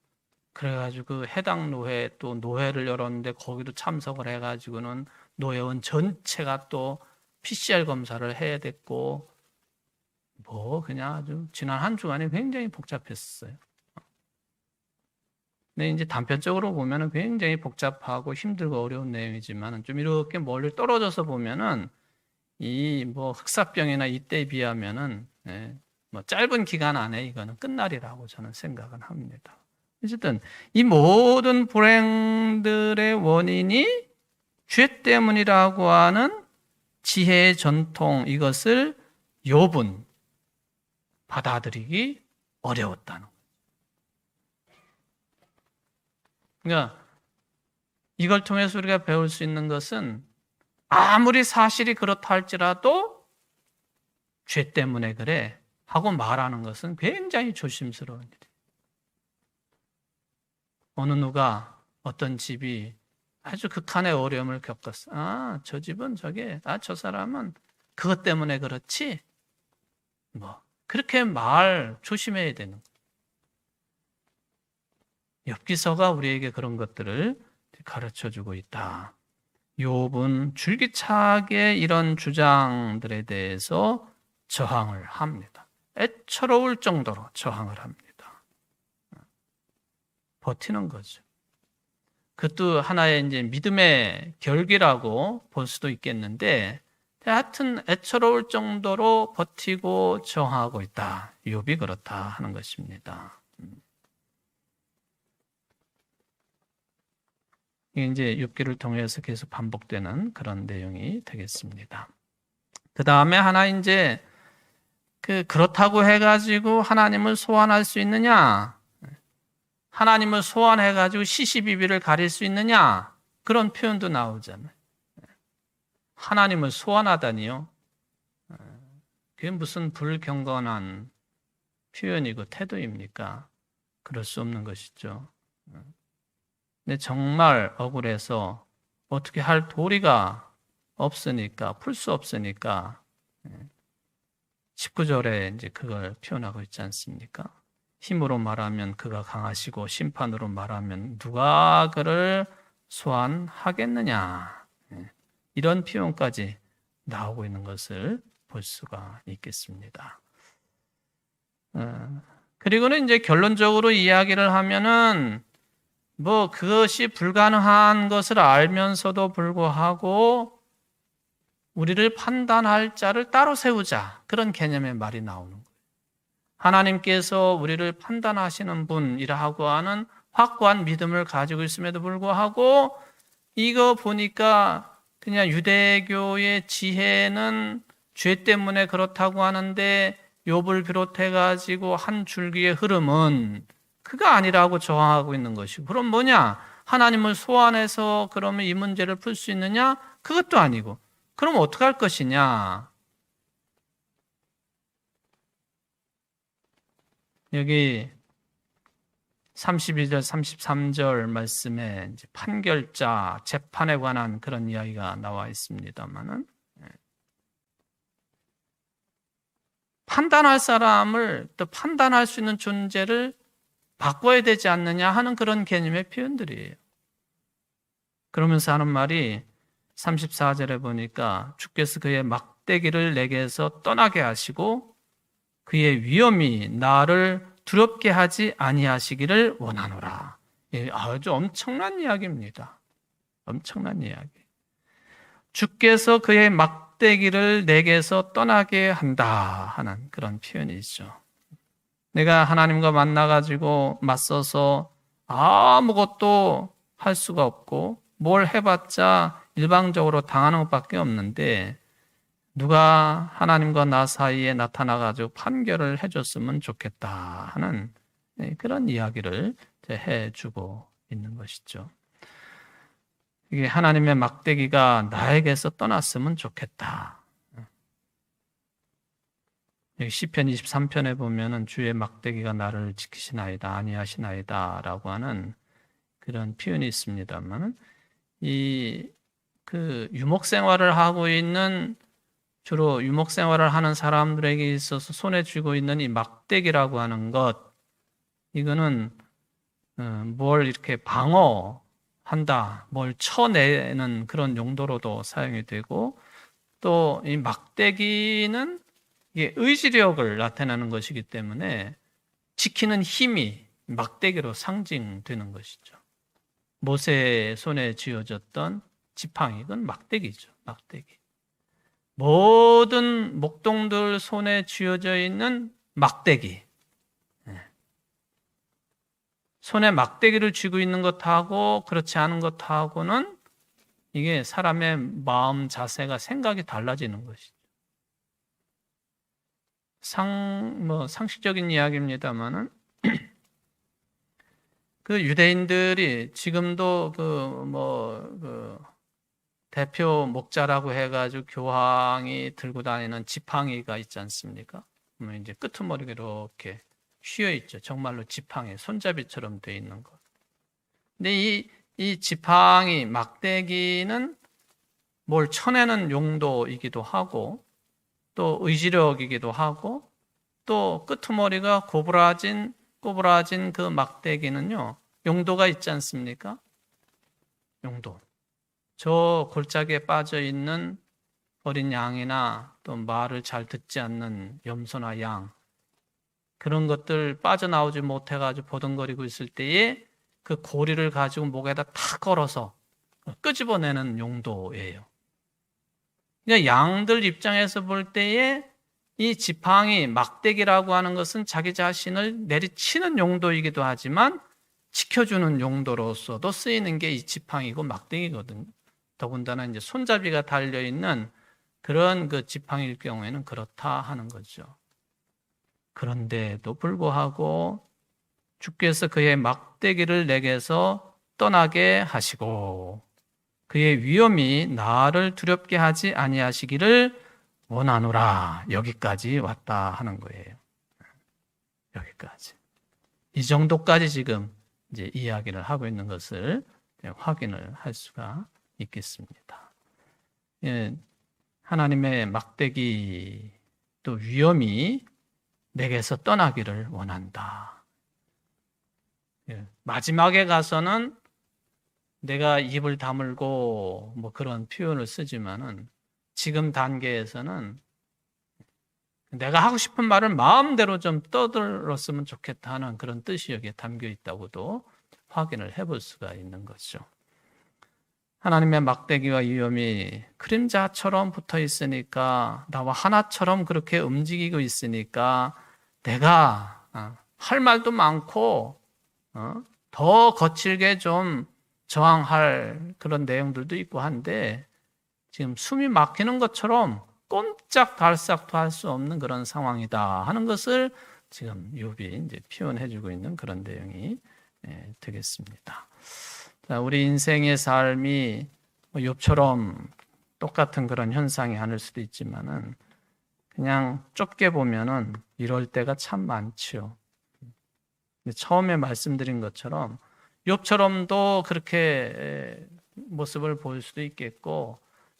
그래가지고 그 해당 노회 또 노회를 열었는데 거기도 참석을 해가지고는 노회원 전체가 또 PCR 검사를 해야 됐고, 뭐 그냥 아주 지난 한 주간이 굉장히 복잡했어요. 근데 이제 단편적으로 보면은 굉장히 복잡하고 힘들고 어려운 내용이지만은 좀 이렇게 멀리 떨어져서 보면은 이 뭐 흑사병이나 이때에 비하면은 뭐 짧은 기간 안에 이거는 끝날이라고 저는 생각은 합니다. 어쨌든 이 모든 불행들의 원인이 죄 때문이라고 하는 지혜의 전통, 이것을 욥은 받아들이기 어려웠다는 거예요. 그러니까 이걸 통해서 우리가 배울 수 있는 것은 아무리 사실이 그렇다 할지라도 죄 때문에 그래 하고 말하는 것은 굉장히 조심스러운 일이에요. 어느 누가 어떤 집이 아주 극한의 어려움을 겪었어. 저 집은 저 사람은 그것 때문에 그렇지. 그렇게 말 조심해야 되는 거예요. 욥기서가 우리에게 그런 것들을 가르쳐주고 있다. 욥은 줄기차게 이런 주장들에 대해서 저항을 합니다. 애처로울 정도로 저항을 합니다. 버티는 거죠. 그것도 하나의 이제 믿음의 결기라고 볼 수도 있겠는데, 하여튼 애처로울 정도로 버티고 저항하고 있다. 욥이 그렇다 하는 것입니다. 이게 이제 욥기를 통해서 계속 반복되는 그런 내용이 되겠습니다. 그 다음에 하나 이제 그렇다고 해가지고 하나님을 소환할 수 있느냐? 하나님을 소환해가지고 시시비비를 가릴 수 있느냐? 그런 표현도 나오잖아요. 하나님을 소환하다니요? 그게 무슨 불경건한 표현이고 태도입니까? 그럴 수 없는 것이죠. 근데 정말 억울해서 어떻게 할 도리가 없으니까, 풀 수 없으니까 19절에 이제 그걸 표현하고 있지 않습니까? 힘으로 말하면 그가 강하시고 심판으로 말하면 누가 그를 소환하겠느냐. 이런 표현까지 나오고 있는 것을 볼 수가 있겠습니다. 그리고는 이제 결론적으로 이야기를 하면은 그것이 불가능한 것을 알면서도 불구하고 우리를 판단할 자를 따로 세우자. 그런 개념의 말이 나오는 거예요. 하나님께서 우리를 판단하시는 분이라고 하는 확고한 믿음을 가지고 있음에도 불구하고 이거 보니까 그냥 유대교의 지혜는 죄 때문에 그렇다고 하는데 욥을 비롯해 가지고 한 줄기의 흐름은 그가 아니라고 저항하고 있는 것이고, 그럼 뭐냐? 하나님을 소환해서 그러면 이 문제를 풀 수 있느냐? 그것도 아니고, 그럼 어떻게 할 것이냐? 여기 32절, 33절 말씀에 이제 판결자, 재판에 관한 그런 이야기가 나와 있습니다만은, 판단할 사람을 또 판단할 수 있는 존재를 바꿔야 되지 않느냐 하는 그런 개념의 표현들이에요. 그러면서 하는 말이 34절에 보니까 주께서 그의 막대기를 내게서 떠나게 하시고 그의 위엄이 나를 두렵게 하지 아니하시기를 원하노라. 아주 엄청난 이야기입니다. 엄청난 이야기. 주께서 그의 막대기를 내게서 떠나게 한다 하는 그런 표현이죠. 내가 하나님과 만나가지고 맞서서 아무것도 할 수가 없고 뭘 해봤자 일방적으로 당하는 것밖에 없는데 누가 하나님과 나 사이에 나타나가지고 판결을 해줬으면 좋겠다 하는 그런 이야기를 해주고 있는 것이죠. 이게 하나님의 막대기가 나에게서 떠났으면 좋겠다. 여기 시편 23편에 보면은 주의 막대기가 나를 지키시나이다 아니하시나이다 라고 하는 그런 표현이 있습니다만 유목 생활을 하고 있는 주로 유목 생활을 하는 사람들에게 있어서 손에 쥐고 있는 이 막대기라고 하는 것, 이거는 뭘 이렇게 방어한다, 뭘 쳐내는 그런 용도로도 사용이 되고, 또 이 막대기는 이게 의지력을 나타내는 것이기 때문에 지키는 힘이 막대기로 상징되는 것이죠. 모세의 손에 쥐어졌던 지팡이, 이건 막대기죠. 막대기. 모든 목동들 손에 쥐어져 있는 막대기. 손에 막대기를 쥐고 있는 것하고 그렇지 않은 것하고는 이게 사람의 마음 자세가 생각이 달라지는 것이죠. 상식적인 이야기입니다만은 그 유대인들이 지금도 대표 목자라고 해가지고 교황이 들고 다니는 지팡이가 있지 않습니까? 이제 끄트머리가 이렇게 휘어 있죠. 정말로 지팡이, 손잡이처럼 되어 있는 것. 근데 이 지팡이, 막대기는 뭘 쳐내는 용도이기도 하고, 또 의지력이기도 하고, 또 끄트머리가 꼬부라진 그 막대기는요, 용도가 있지 않습니까? 용도. 저 골짜기에 빠져 있는 어린 양이나 또 말을 잘 듣지 않는 염소나 양, 그런 것들 빠져나오지 못해가지고 보덩거리고 있을 때에 그 고리를 가지고 목에다 탁 걸어서 끄집어내는 용도예요. 그러니까 양들 입장에서 볼 때에 이 지팡이, 막대기라고 하는 것은 자기 자신을 내리치는 용도이기도 하지만 지켜주는 용도로서도 쓰이는 게 이 지팡이고 막대기거든요. 더군다나 이제 손잡이가 달려있는 그런 그 지팡이일 경우에는 그렇다 하는 거죠. 그런데도 불구하고 주께서 그의 막대기를 내게서 떠나게 하시고 그의 위엄이 나를 두렵게 하지 아니하시기를 원하노라. 여기까지 왔다 하는 거예요. 여기까지. 이 정도까지 지금 이제 이야기를 하고 있는 것을 확인을 할 수가 있겠습니다. 예, 하나님의 막대기 또 위엄이 내게서 떠나기를 원한다. 예, 마지막에 가서는 내가 입을 다물고 뭐 그런 표현을 쓰지만은 지금 단계에서는 내가 하고 싶은 말을 마음대로 좀 떠들었으면 좋겠다 하는 그런 뜻이 여기에 담겨 있다고도 확인을 해볼 수가 있는 거죠. 하나님의 막대기와 위엄이 그림자처럼 붙어 있으니까 나와 하나처럼 그렇게 움직이고 있으니까 내가 할 말도 많고 더 거칠게 좀 저항할 그런 내용들도 있고 한데 지금 숨이 막히는 것처럼 꼼짝달싹도 할 수 없는 그런 상황이다 하는 것을 지금 욥이 이제 표현해주고 있는 그런 내용이 되겠습니다. 자, 우리 인생의 삶이 욥처럼 똑같은 그런 현상이 아닐 수도 있지만은 그냥 좁게 보면은 이럴 때가 참 많죠. 처음에 말씀드린 것처럼 욥처럼도 그렇게 모습을 보일 수도 있겠고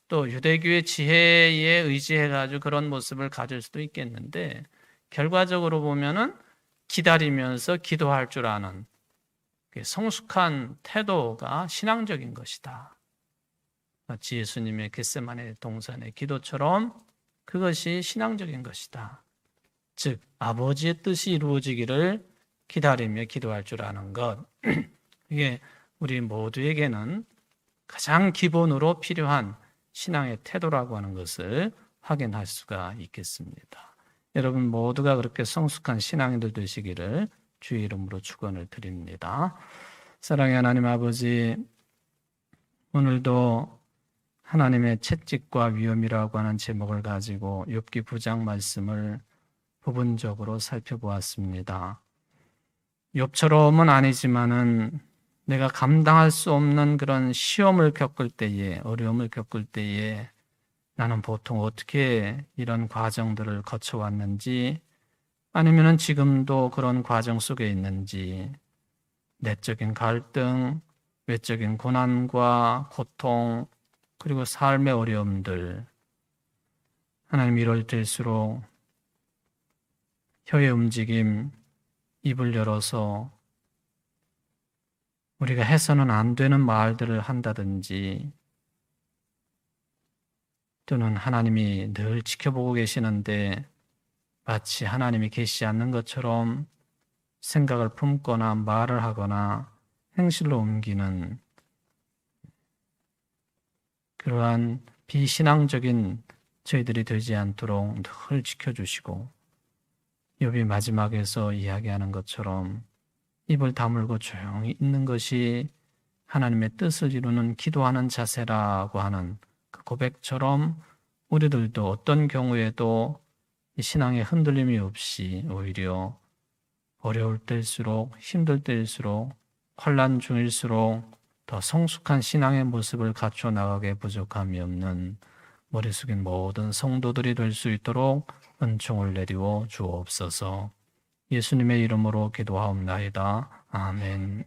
또 유대교의 지혜에 의지해가지고 그런 모습을 가질 수도 있겠는데 결과적으로 보면은 기다리면서 기도할 줄 아는 성숙한 태도가 신앙적인 것이다. 마치 예수님의 겟세마네 동산의 기도처럼 그것이 신앙적인 것이다. 즉 아버지의 뜻이 이루어지기를 기다리며 기도할 줄 아는 것. 이게 우리 모두에게는 가장 기본으로 필요한 신앙의 태도라고 하는 것을 확인할 수가 있겠습니다. 여러분 모두가 그렇게 성숙한 신앙인들 되시기를 주의 이름으로 축원을 드립니다. 사랑의 하나님 아버지, 오늘도 하나님의 채찍과 위엄이라고 하는 제목을 가지고 욥기 9장 말씀을 부분적으로 살펴보았습니다. 욥처럼은 아니지만은 내가 감당할 수 없는 그런 시험을 겪을 때에, 어려움을 겪을 때에 나는 보통 어떻게 이런 과정들을 거쳐왔는지, 아니면은 지금도 그런 과정 속에 있는지, 내적인 갈등, 외적인 고난과 고통, 그리고 삶의 어려움들, 하나님 이럴 때일수록 혀의 움직임, 입을 열어서 우리가 해서는 안 되는 말들을 한다든지 또는 하나님이 늘 지켜보고 계시는데 마치 하나님이 계시지 않는 것처럼 생각을 품거나 말을 하거나 행실로 옮기는 그러한 비신앙적인 저희들이 되지 않도록 늘 지켜주시고 욥이 마지막에서 이야기하는 것처럼 입을 다물고 조용히 있는 것이 하나님의 뜻을 이루는 기도하는 자세라고 하는 그 고백처럼 우리들도 어떤 경우에도 이 신앙에 흔들림이 없이 오히려 어려울 때일수록 힘들 때일수록 환난 중일수록 더 성숙한 신앙의 모습을 갖춰 나가게 부족함이 없는 머리 숙인 모든 성도들이 될 수 있도록 은총을 내리워 주옵소서. 예수님의 이름으로 기도하옵나이다. 아멘.